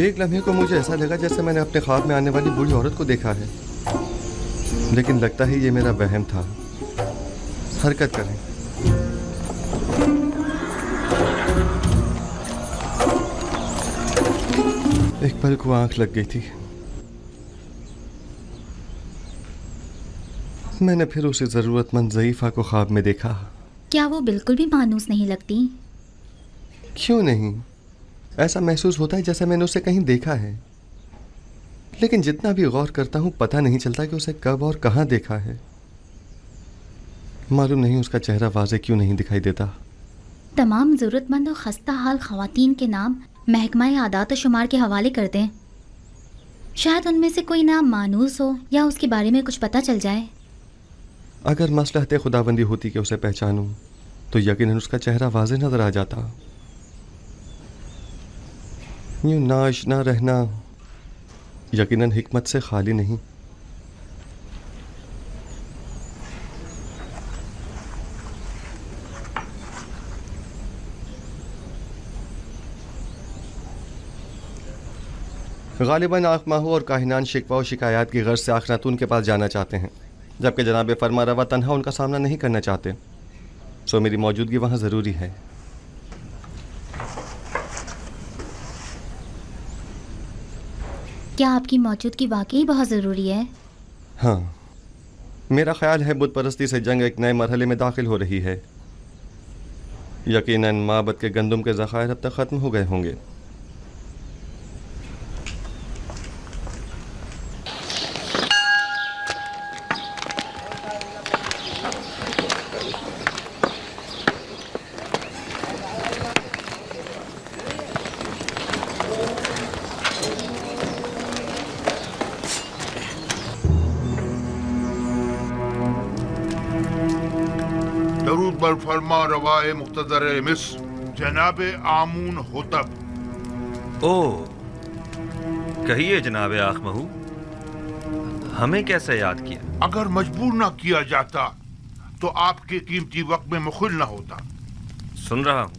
एक लम्हे को मुझे ऐसा लगा जैसे मैंने अपने ख्वाब में आने वाली बूढ़ी औरत को देखा है, लेकिन लगता है ये मेरा वहम था। हरकत करें। एक पल को आंख लग गई थी। मैंने फिर उसे जरूरतमंद ज़ईफ़ा को ख्वाब में देखा। क्या वो बिल्कुल भी मानूस नहीं लगती? क्यों नहीं, ऐसा महसूस होता है जैसे मैंने उसे कहीं देखा है, लेकिन जितना भी गौर करता हूँ पता नहीं चलता कि उसे कब और कहाँ देखा है। मालूम नहीं उसका चेहरा वाज़े क्यों नहीं दिखाई देता। तमाम ज़रूरतमंद और खस्ता हाल ख़वातीन के नाम महकमा आदात और शुमार के हवाले कर दें। शायद उनमें से कोई नाम मानूस हो या उसके बारे में कुछ पता चल जाए। अगर मसलहत खुदाबंदी होती कि उसे पहचानूं तो यकीनन उसका चेहरा वाज़े नज़र आ जाता। यूँ नाआशना रहना यकीनन हिकमत से खाली नहीं। गालिबन आखमाहू और काहिनान शिकवा और शिकायत की गर्ज से आखनातून के पास जाना चाहते हैं, जबकि जनाब फरमा रवा तन्हा उनका सामना नहीं करना चाहते, सो मेरी मौजूदगी वहाँ ज़रूरी है। क्या आपकी मौजूदगी वाकई बहुत ज़रूरी है? हाँ, मेरा ख्याल है बुत परस्ती से जंग एक नए मरहले में दाखिल हो रही है। यकीनन माबद के गंदम के ज़खायर अब तक ख़त्म हो गए होंगे। दरूद बर फरमा रवाए मुख्तदर मिस्र जनाब आमून होतब। ओ, कहिए जनाब आखमहू, हमें कैसे याद किया? अगर मजबूर ना किया जाता तो आपके कीमती वक्त में मुखिल ना होता। सुन रहा हूँ।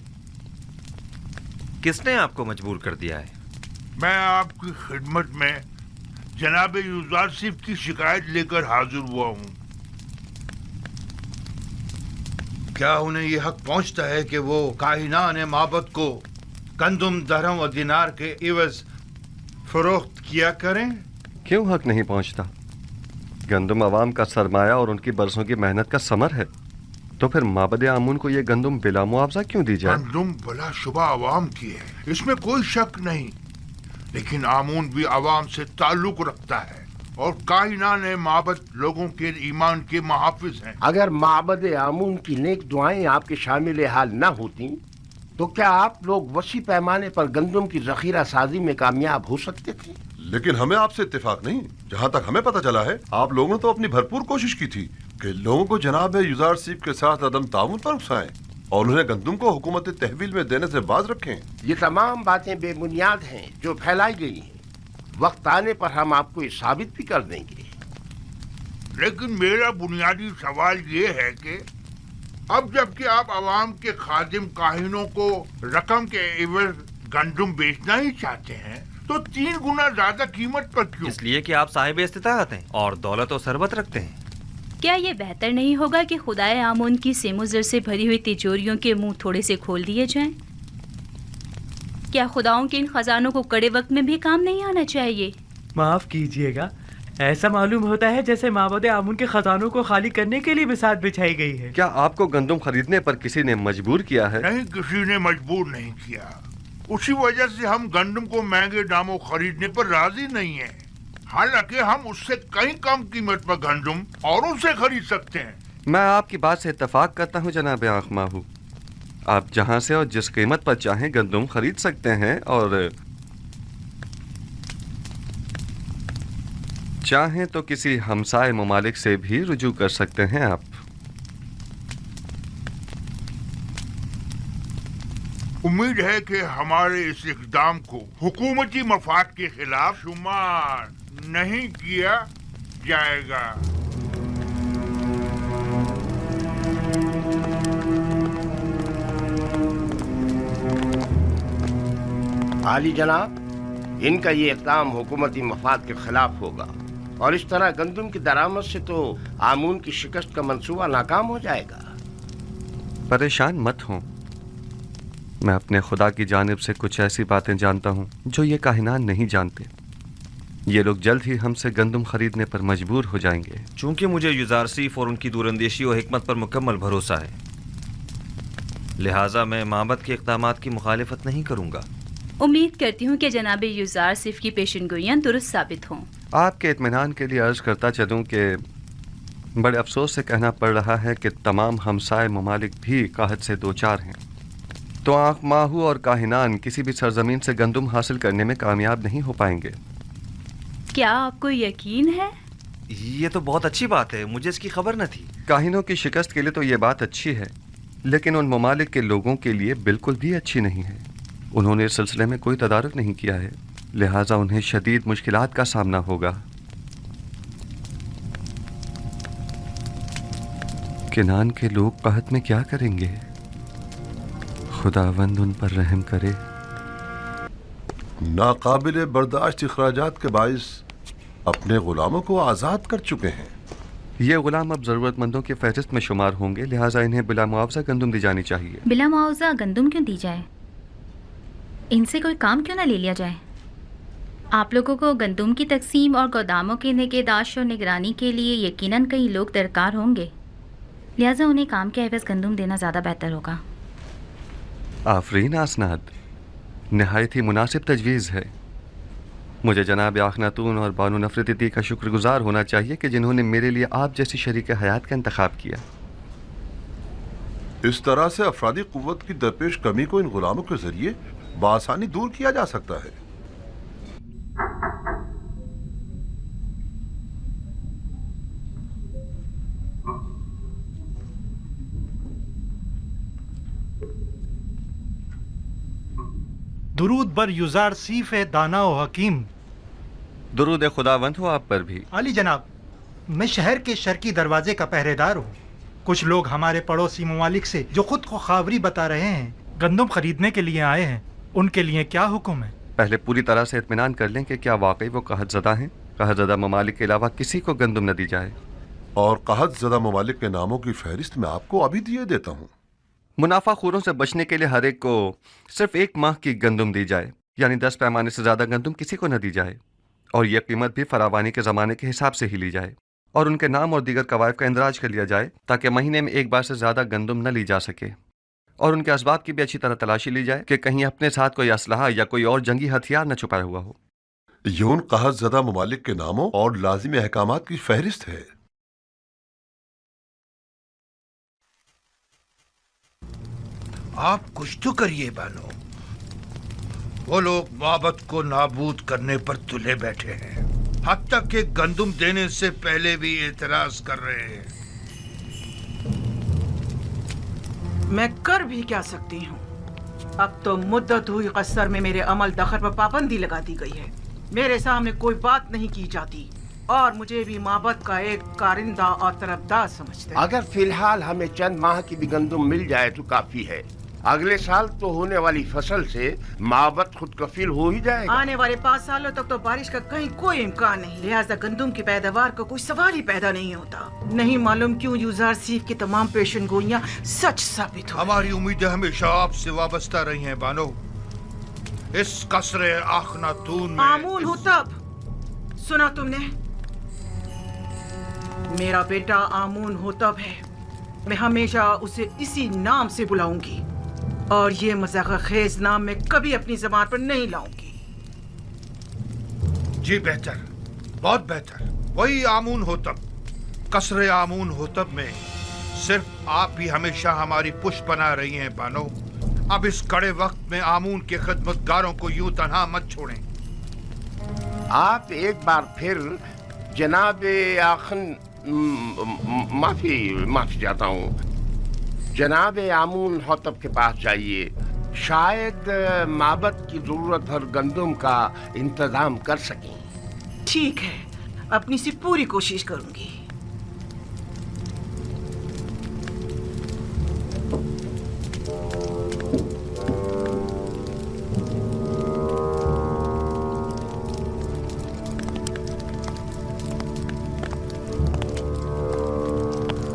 किसने आपको मजबूर कर दिया है? मैं आपकी खिदमत में जनाब जुजार सिफ की शिकायत लेकर हाजिर हुआ हूँ। क्या उन्हें यह हक पहुंचता है कि वो काहिनान माबद को गंदुम, दरहम और दिनार के इवज फरोख्त किया करें? क्यों हक नहीं पहुंचता? गंदुम अवाम का सरमाया और उनकी बरसों की मेहनत का समर है, तो फिर माबद आमून को ये गंदुम बिला मुआवजा क्यों दी जाए? गंदुम बला शुबा अवाम की है, इसमें कोई शक नहीं, लेकिन आमून भी अवाम से ताल्लुक रखता है और काहिनान माबद लोगों के ईमान के मुहाफिज हैं। अगर माबद आमून की नेक दुआएं आपके शामिल हाल न होती तो क्या आप लोग वसी पैमाने पर गंदम की जखीरा साजी में कामयाब हो सकते थे? लेकिन हमें आपसे इत्तेफाक नहीं। जहाँ तक हमें पता चला है, आप लोगों ने तो अपनी भरपूर कोशिश की थी कि लोगों को जनाब जुजार सिफ के साथ अदम ताउन पर उकसाएं। اور انہیں گندم کو حکومت تحویل میں دینے سے باز رکھیں؟ یہ تمام باتیں بے بنیاد ہیں جو پھیلائی گئی ہیں. وقت آنے پر ہم آپ کو یہ ثابت بھی کر دیں گے. لیکن میرا بنیادی سوال یہ ہے کہ اب جب کہ آپ عوام کے خادم کاہنوں کو رقم کے عوض گندم بیچنا ہی چاہتے ہیں تو 3 گنا زیادہ قیمت پر کیوں؟ اس لیے کہ آپ صاحب استطاعت ہیں اور دولت و ثروت رکھتے ہیں. کیا یہ بہتر نہیں ہوگا کہ خدائے آمون کی سیم و زر سے بھری ہوئی تجوریوں کے منہ تھوڑے سے کھول دیے جائیں؟ کیا خداؤں کے ان خزانوں کو کڑے وقت میں بھی کام نہیں آنا چاہیے؟ معاف کیجیے گا، ایسا معلوم ہوتا ہے جیسے معبد آمون کے خزانوں کو خالی کرنے کے لیے بساط بچھائی گئی ہے. کیا آپ کو گندم خریدنے پر کسی نے مجبور کیا ہے؟ نہیں، کسی نے مجبور نہیں کیا. اسی وجہ سے ہم گندم کو مہنگے داموں خریدنے پر راضی نہیں ہیں، حالانکہ ہم اس سے کئی کم قیمت پر گندم اور اسے خرید سکتے ہیں. میں آپ کی بات سے اتفاق کرتا ہوں جناب آنکھ ماہو. آپ جہاں سے اور جس قیمت پر چاہیں گندم خرید سکتے ہیں، اور چاہیں تو کسی ہمسائے ممالک سے بھی رجوع کر سکتے ہیں. آپ امید ہے کہ ہمارے اس اقدام کو حکومتی مفاد کے خلاف شمار نہیں کیا جائے گا. عالی جناب، ان کا یہ اقدام حکومتی مفاد کے خلاف ہوگا اور اس طرح گندم کی درآمد سے تو آمون کی شکست کا منصوبہ ناکام ہو جائے گا. پریشان مت ہوں، میں اپنے خدا کی جانب سے کچھ ایسی باتیں جانتا ہوں جو یہ کاہنان نہیں جانتے. یہ لوگ جلد ہی ہم سے گندم خریدنے پر مجبور ہو جائیں گے. چونکہ مجھے یوزارسیف اور ان کی دوراندیشی و حکمت پر مکمل بھروسہ ہے، لہٰذا میں معبد کے اقدامات کی مخالفت نہیں کروں گا. امید کرتی ہوں کہ جناب یوزارسیف کی پیشن گوئیاں درست ثابت ہوں. آپ کے اطمینان کے لیے عرض کرتا چلوں کہ بڑے افسوس سے کہنا پڑ رہا ہے کہ تمام ہمسائے ممالک بھی قحط سے دوچار ہیں. تو آنکھ ماہو اور کاہنان کسی بھی سرزمین سے گندم حاصل کرنے میں کامیاب نہیں ہو پائیں گے. کیا آپ کو یقین ہے؟ یہ تو بہت اچھی بات ہے، مجھے اس کی خبر نہ تھی. کاہنوں کی شکست کے لیے تو یہ بات اچھی ہے، لیکن ان ممالک کے لوگوں کے لیے بالکل بھی اچھی نہیں ہے. انہوں نے اس سلسلے میں کوئی تدارک نہیں کیا ہے، لہٰذا انہیں شدید مشکلات کا سامنا ہوگا. کنان کے لوگ قحط میں کیا کریں گے؟ خداوند ان پر رحم کرے. ناقابل برداشت اخراجات کے باعث اپنے غلاموں کو آزاد کر چکے ہیں. یہ غلام اب ضرورت مندوں کی فہرست میں شمار ہوں گے، لہٰذا انہیں بلا معاوضہ گندم دی جانی چاہیے. بلا معاوضہ گندم کیوں دی جائے؟ ان سے کوئی کام کیوں نہ لے لیا جائے؟ آپ لوگوں کو گندم کی تقسیم اور گوداموں کی نگہداشت اور نگرانی کے لیے یقیناً کئی لوگ درکار ہوں گے، لہٰذا انہیں کام کے عوض گندم دینا زیادہ بہتر ہوگا. آفرین آسناد، نہایت ہی مناسب تجویز ہے. مجھے جناب آخناتون اور بانو نفرتی کا شکر گزار ہونا چاہیے کہ جنہوں نے میرے لیے آپ جیسی شریک حیات کا انتخاب کیا. اس طرح سے افرادی قوت کی درپیش کمی کو ان غلاموں کے ذریعے بآسانی دور کیا جا سکتا ہے. درود بر یوزار سیف دانا و حکیم. درود خداوند ہو آپ پر بھی. علی جناب، میں شہر کے شرقی دروازے کا پہرے دار ہوں. کچھ لوگ ہمارے پڑوسی ممالک سے جو خود کو خاوری بتا رہے ہیں گندم خریدنے کے لیے آئے ہیں. ان کے لیے کیا حکم ہے؟ پہلے پوری طرح سے اطمینان کر لیں کہ کیا واقعی وہ قحط زدہ ہیں. قحط زدہ ممالک کے علاوہ کسی کو گندم نہ دی جائے. اور قحط زدہ ممالک کے ناموں کی فہرست میں آپ کو ابھی دیے دیتا ہوں. منافع خوروں سے بچنے کے لیے ہر ایک کو صرف 1 ماہ کی گندم دی جائے، یعنی 10 پیمانے سے زیادہ گندم کسی کو نہ دی جائے، اور یہ قیمت بھی فراوانی کے زمانے کے حساب سے ہی لی جائے، اور ان کے نام اور دیگر قوائف کا اندراج کر لیا جائے تاکہ مہینے میں 1 بار سے زیادہ گندم نہ لی جا سکے، اور ان کے اسباب کی بھی اچھی طرح تلاشی لی جائے کہ کہیں اپنے ساتھ کوئی اسلحہ یا کوئی اور جنگی ہتھیار نہ چھپایا ہوا ہو. یہ ان قحط زدہ ممالک کے ناموں اور لازمی احکامات کی فہرست ہے. آپ کچھ تو کریے بانو. وہ لوگ معبد کو نابود کرنے پر تلے بیٹھے ہیں، حتیٰ کہ گندم دینے سے پہلے بھی اعتراض کر رہے ہیں. मैं कर भी क्या सकती हूँ? अब तो मुद्दत हुई कसर में मेरे अमल दखल पर पाबंदी लगा दी गई है। मेरे सामने कोई बात नहीं की जाती और मुझे भी माबद का एक कारिंदा और तरफदार समझते हैं। अगर फिलहाल हमें चंद माह की भी गंदुम मिल जाए तो काफी है। अगले साल तो होने वाली फसल से माबद खुद कफील हो ही जाएगा। आने वाले 5 सालों तक तो बारिश का कहीं कोई इम्कान नहीं, लिहाजा गंदुम की पैदावार का कोई सवाल ही पैदा नहीं होता। नहीं मालूम क्यों यूजार सीफ की तमाम पेशन गोइयां सच साबित हो। हमारी उम्मीदें हमेशा आपसे वाबस्ता रही हैं बानो। इस कसरे आखनातून में आमून हो तब सुना तुमने? मेरा बेटा आमून हो तब है। मैं हमेशा उसे इसी नाम से बुलाऊंगी और ये मजाक खेज नाम मैं कभी अपनी जबान पर नहीं लाऊंगी। जी बेहतर, बहुत बेहतर। वही आमून होतब। कसरे आमून होतब में सिर्फ आप ही हमेशा हमारी पुष्ट बना रही हैं बानो। अब इस कड़े वक्त में आमून के खिदमतगारों को यूं तन्हा मत छोड़ें। आप एक बार फिर जनाब आखन माफी चाहता हूँ, जनाब आमून होतब के पास जाइए। शायद माबद की जरूरत भर गंदुम का इंतजाम कर सकें। ठीक है, अपनी सी पूरी कोशिश करूंगी।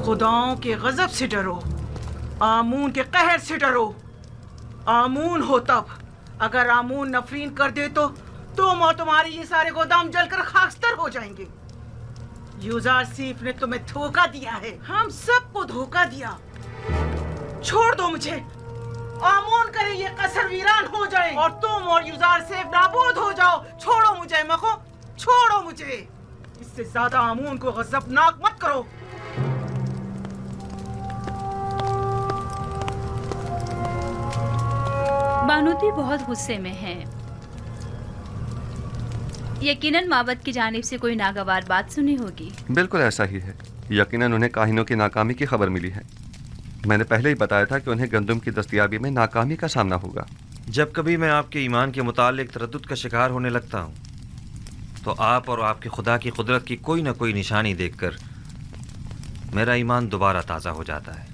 खुदाओं के गजब से डरो, आमून के कहर से डरो। आमून हो तब, अगर आमून नफरीन कर दे तो तुम और तुम्हारे ये सारे गोदाम जलकर खाकस्तर हो जाएंगे। यूजार सीफ ने तुम्हें धोखा दिया है, हम सबको धोखा दिया। छोड़ दो मुझे, आमून करे ये कसर वीरान हो जाए और तुम और यूजार सीफ नाबूद हो जाओ। छोड़ो मुझे मखो, छोड़ो मुझे। इससे ज्यादा आमून को गजबनाक मत करो। बानूती बहुत गुस्से में है। यकीनन माबद की जानिब से कोई नागवार बात सुनी होगी। बिल्कुल ऐसा ही है। यकीनन उन्हें काहिनों की नाकामी की खबर मिली है। मैंने पहले ही बताया था कि उन्हें गंदुम की दस्तयाबी में नाकामी का सामना होगा। जब कभी मैं आपके ईमान के मुतालिक तरद्दुद का शिकार होने लगता हूँ तो आप और आपके खुदा की कुदरत की कोई ना कोई निशानी देखकर मेरा ईमान दोबारा ताज़ा हो जाता है।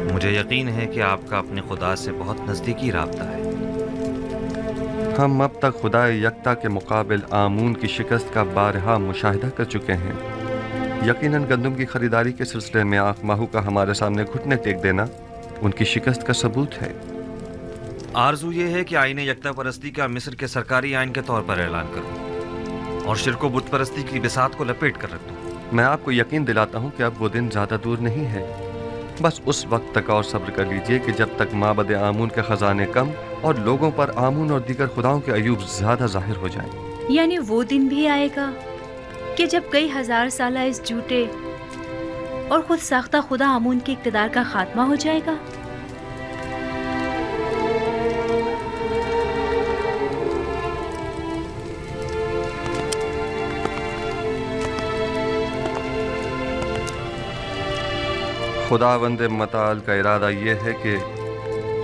मुझे यकीन है कि आपका अपने खुदा से बहुत नज़दीकी राब्ता है। हम अब तक खुदा यकता के मुकाबिल आमून की शिकस्त का बारहा मुशाहिदा कर चुके हैं। यकीनन गंदुम की खरीदारी के सिलसिले में आँख माहू का हमारे सामने घुटने टेक देना उनकी शिकस्त का सबूत है। आरजू ये है कि आईने यकता परस्ती का मिस्र के सरकारी आइन के तौर पर ऐलान करूं और शिरको बुत परस्ती की बिसात को लपेट कर रख दूं। मैं आपको यकीन दिलाता हूँ कि अब वो दिन ज़्यादा दूर नहीं है। बस उस वक्त तक और सब्र कर लीजिए कि जब तक माबद आमून के खजाने कम और लोगों पर आमून और दीगर खुदाओं के अयूब ज़्यादा जाहिर हो जाएं। यानी वो दिन भी आएगा कि जब कई हजार साल इस झूठे और खुद साख्ता खुदा आमून के इक़्तिदार का खात्मा हो जाएगा। खुदावंद मताल का इरादा यह है कि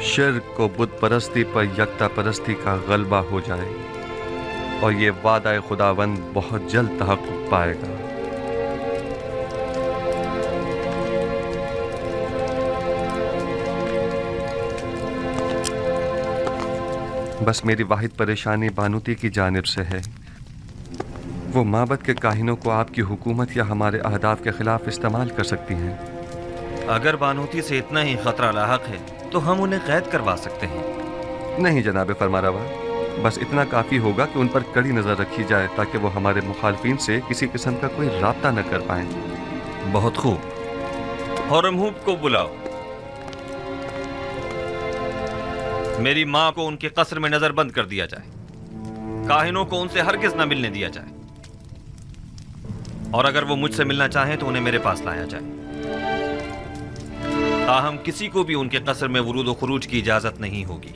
शिर्क को बुत परस्ती पर यकता परस्ती का गलबा हो जाए और ये वादा खुदावंद बहुत जल्द तहक़्क़ुक़ पाएगा। बस मेरी वाहिद परेशानी बानूती की जानिब से है। वो माबद के काहिनों को आपकी हुकूमत या हमारे अहदाफ के खिलाफ इस्तेमाल कर सकती हैं। अगर बानूती से इतना ही खतरा लाहक है तो हम उन्हें कैद करवा सकते हैं। नहीं जनाब फरमारवा, बस इतना काफ़ी होगा कि उन पर कड़ी नज़र रखी जाए ताकि वो हमारे मुखालफिन से किसी किस्म का कोई राब्ता न कर पाएं। बहुत खूब, होरमहूब को बुलाओ। मेरी माँ को उनके कसर में नजरबंद कर दिया जाए। काहिनों को उनसे हरगिज न मिलने दिया जाए और अगर वो मुझसे मिलना चाहें तो उन्हें मेरे पास लाया जाए। ताहम किसी को भी उनके कसर में वरूद व खुरूज की इजाजत नहीं होगी।